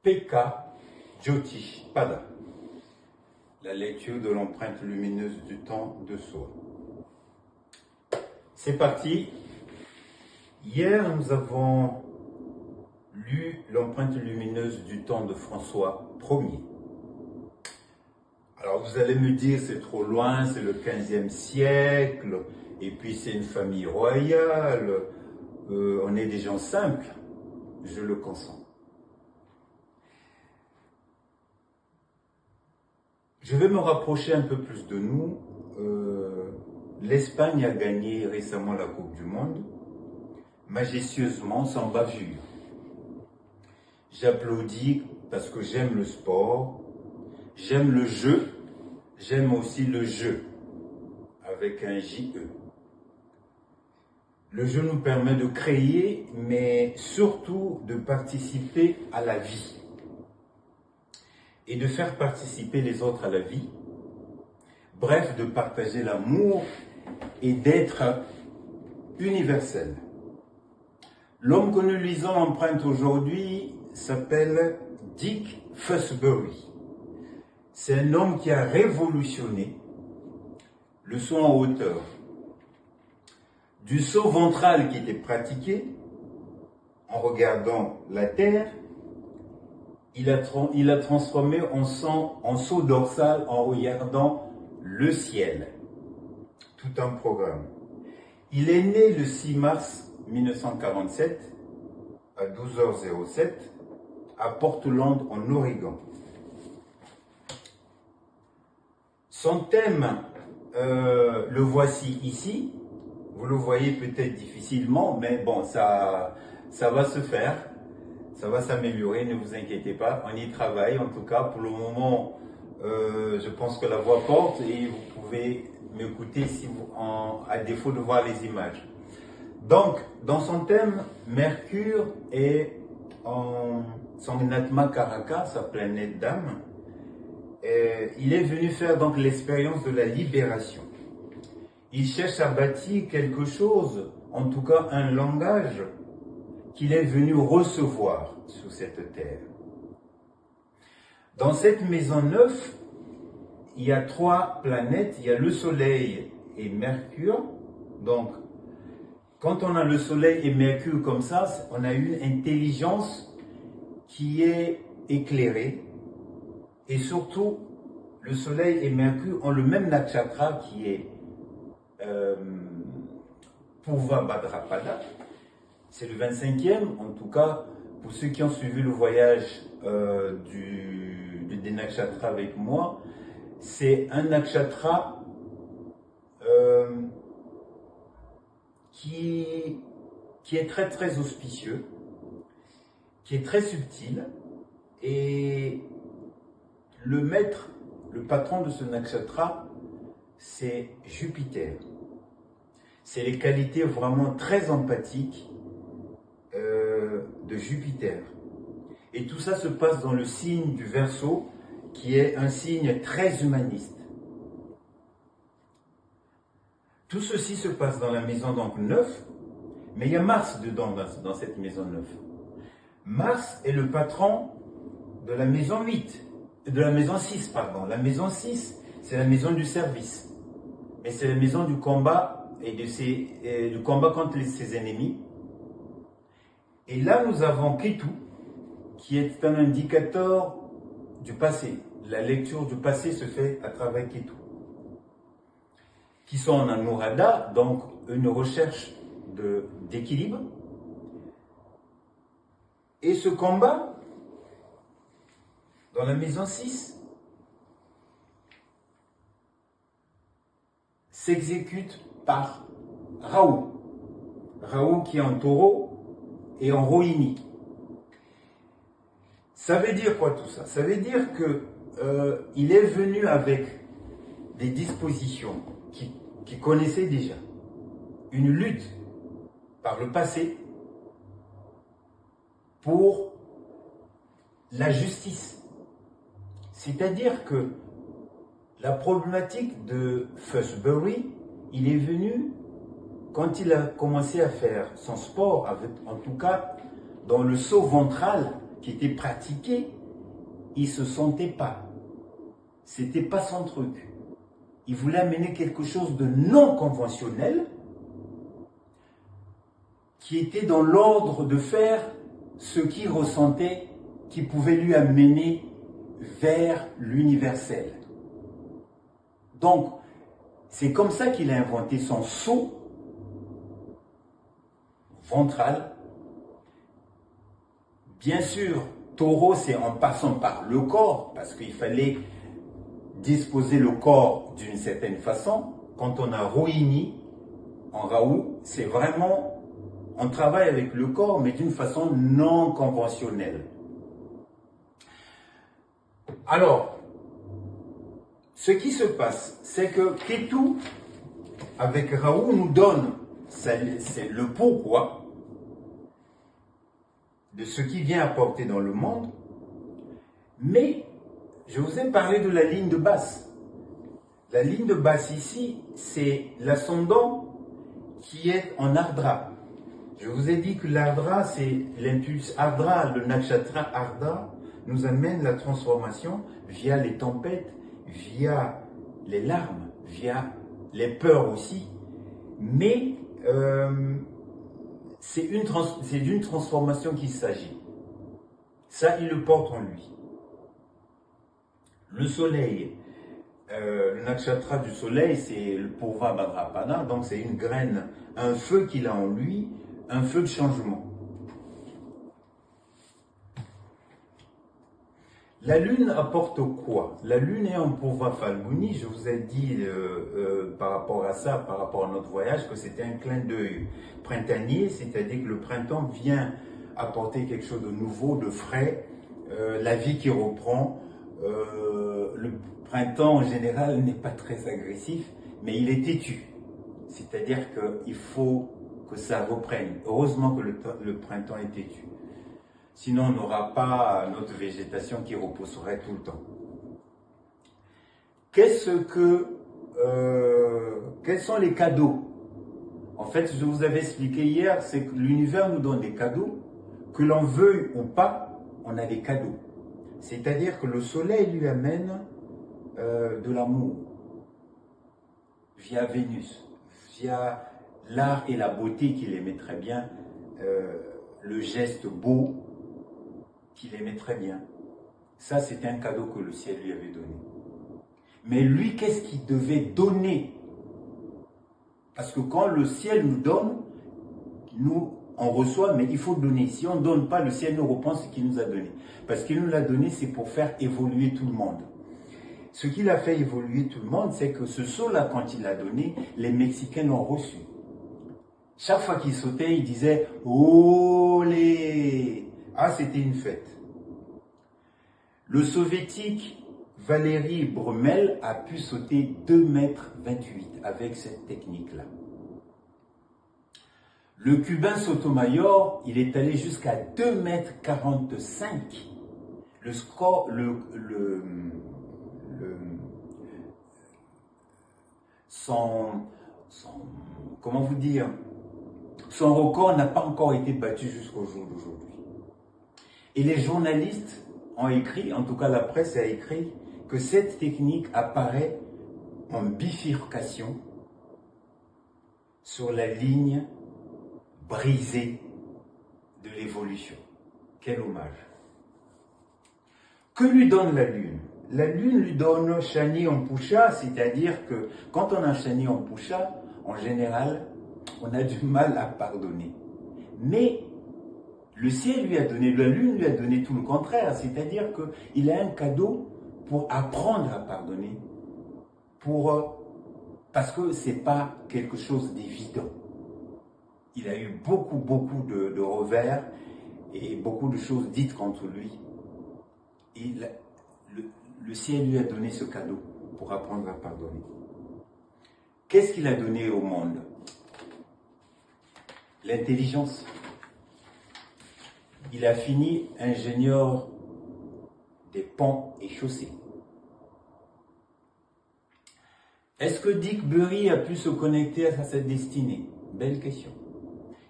P.K. Jyotish-Pada, la lecture de l'empreinte lumineuse du temps de soi. C'est parti. Hier, nous avons lu l'empreinte lumineuse du temps de François Ier. Alors vous allez me dire, c'est trop loin, c'est le 15e siècle, et puis c'est une famille royale, on est des gens simples, je le consens. Je vais me rapprocher un peu plus de nous. L'Espagne a gagné récemment la Coupe du Monde, majestueusement, sans bavure. J'applaudis parce que j'aime le sport, j'aime le jeu, j'aime aussi le jeu, avec un J-E. Le jeu nous permet de créer, mais surtout de participer à la vie. Et de faire participer les autres à la vie. Bref, de partager l'amour et d'être universel. L'homme que nous lisons l'empreinte aujourd'hui s'appelle Dick Fosbury. C'est un homme qui a révolutionné le saut en hauteur. Du saut ventral qui était pratiqué en regardant la terre, il a transformé en saut dorsal en regardant le ciel. Tout un programme. Il est né le 6 mars 1947 à 12h07 à Portland en Oregon. Son thème, le voici ici. Vous le voyez peut-être difficilement, mais bon, ça va se faire. Ça va s'améliorer, ne vous inquiétez pas, on y travaille. En tout cas, pour le moment, je pense que la voix porte et vous pouvez m'écouter si à défaut de voir les images. Donc, dans son thème, Mercure est en son Atma Karaka, sa planète d'âme. Il est venu faire donc l'expérience de la libération. Il cherche à bâtir quelque chose, en tout cas un langage, qu'il est venu recevoir sur cette terre. Dans cette maison 9, il y a 3 planètes, il y a le Soleil et Mercure. Donc, quand on a le Soleil et Mercure comme ça, on a une intelligence qui est éclairée. Et surtout, le Soleil et Mercure ont le même nakshatra qui est Purva Bhadrapada. C'est le 25e, en tout cas, pour ceux qui ont suivi le voyage des nakshatras avec moi, c'est un nakshatra qui est très très auspicieux, qui est très subtil, et le maître, le patron de ce nakshatra, c'est Jupiter. C'est les qualités vraiment très empathiques de Jupiter. Et tout ça se passe dans le signe du Verseau, qui est un signe très humaniste. Tout ceci se passe dans la maison donc 9, mais il y a Mars dedans dans cette maison 9. Mars est le patron de la maison 8, de la maison 6, pardon. La maison 6, c'est la maison du service. Mais c'est la maison du combat et du combat contre ses ennemis. Et là, nous avons Ketu, qui est un indicateur du passé. La lecture du passé se fait à travers Ketu. Qui sont en Anuradha, donc une recherche d'équilibre. Et ce combat, dans la maison 6, s'exécute par Rahu. Rahu qui est en taureau et en Rohini. Ça veut dire quoi tout ça? Ça veut dire que il est venu avec des dispositions qu'il connaissait déjà. Une lutte par le passé pour la justice. C'est-à-dire que la problématique de Fosbury, il est venu quand il a commencé à faire son sport, en tout cas dans le saut ventral qui était pratiqué, il se sentait pas. C'était pas son truc. Il voulait amener quelque chose de non conventionnel qui était dans l'ordre de faire ce qu'il ressentait, qui pouvait lui amener vers l'universel. Donc, c'est comme ça qu'il a inventé son saut ventral. Bien sûr, taureau, c'est en passant par le corps, parce qu'il fallait disposer le corps d'une certaine façon. Quand on a Rohini, en Rahu, c'est vraiment, on travaille avec le corps, mais d'une façon non conventionnelle. Alors, ce qui se passe, c'est que Ketu, avec Rahu, nous donne c'est le pourquoi de ce qui vient apporter dans le monde, mais je vous ai parlé de la ligne de base. La ligne de base ici, c'est l'ascendant qui est en Ardra. Je vous ai dit que l'Ardra, c'est l'impulse Ardra, le nakshatra Ardra nous amène la transformation via les tempêtes, via les larmes, via les peurs aussi. Mais c'est d'une transformation qu'il s'agit. Ça, il le porte en lui. Le soleil, le nakshatra du soleil, c'est le Purva Bhadrapada, donc c'est une graine, un feu qu'il a en lui, un feu de changement. La lune apporte quoi? La lune est en Purva Phalguni, je vous ai dit par rapport à ça, par rapport à notre voyage, que c'était un clin d'œil printanier, c'est-à-dire que le printemps vient apporter quelque chose de nouveau, de frais, la vie qui reprend. Le printemps en général n'est pas très agressif, mais il est têtu. C'est-à-dire qu'il faut que ça reprenne. Heureusement que le printemps est têtu. Sinon, on n'aura pas notre végétation qui reposerait tout le temps. Quels sont les cadeaux? En fait, je vous avais expliqué hier, c'est que l'univers nous donne des cadeaux, que l'on veuille ou pas, on a des cadeaux. C'est-à-dire que le soleil lui amène de l'amour, via Vénus, via l'art et la beauté qu'il aimait très bien, le geste beau qu'il aimait très bien. Ça, c'était un cadeau que le ciel lui avait donné. Mais lui, qu'est-ce qu'il devait donner? Parce que quand le ciel nous donne, nous, on reçoit, mais il faut donner. Si on ne donne pas, le ciel nous reprend ce qu'il nous a donné. Parce qu'il nous l'a donné, c'est pour faire évoluer tout le monde. Ce qu'il a fait évoluer tout le monde, c'est que ce saut-là, quand il l'a donné, les Mexicains l'ont reçu. Chaque fois qu'il sautait, il disait « Olé !» Ah, c'était une fête. Le soviétique Valéry Brumel a pu sauter 2,28 m avec cette technique-là. Le cubain Sotomayor, il est allé jusqu'à 2,45 m. Le score, comment vous dire, son record n'a pas encore été battu jusqu'au jour d'aujourd'hui. Et les journalistes ont écrit, en tout cas la presse a écrit, que cette technique apparaît en bifurcation sur la ligne brisée de l'évolution. Quel hommage! Que lui donne la Lune? La Lune lui donne Shani en Pusha, c'est-à-dire que quand on a Shani en Pusha, en général, on a du mal à pardonner. Mais le ciel lui a donné, la Lune lui a donné tout le contraire, c'est-à-dire qu'il a un cadeau pour apprendre à pardonner, parce que ce n'est pas quelque chose d'évident. Il a eu beaucoup de revers et beaucoup de choses dites contre lui. Et le ciel lui a donné ce cadeau pour apprendre à pardonner. Qu'est-ce qu'il a donné au monde? L'intelligence. Il a fini ingénieur des ponts et chaussées. Est-ce que Dick Bury a pu se connecter à sa destinée? Belle question.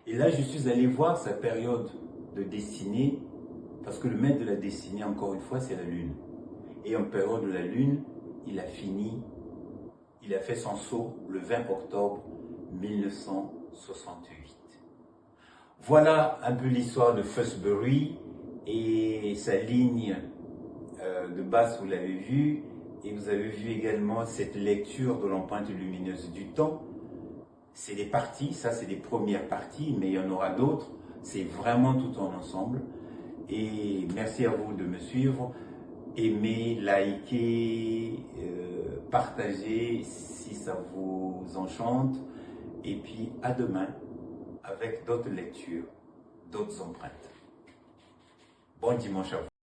Et là, je suis allé voir sa période de destinée Parce que le maître de la destinée, encore une fois, c'est la Lune. Et en période de la Lune, il a fait son saut le 20 octobre 1968. Voilà un peu l'histoire de Fosbury et sa ligne de base, vous l'avez vu. Et vous avez vu également cette lecture de l'empreinte lumineuse du temps. C'est des parties, ça c'est des premières parties, mais il y en aura d'autres. C'est vraiment tout en ensemble. Et merci à vous de me suivre. Aimez, likez, partagez si ça vous enchante. Et puis à demain avec d'autres lectures, d'autres empreintes. Bon dimanche à vous.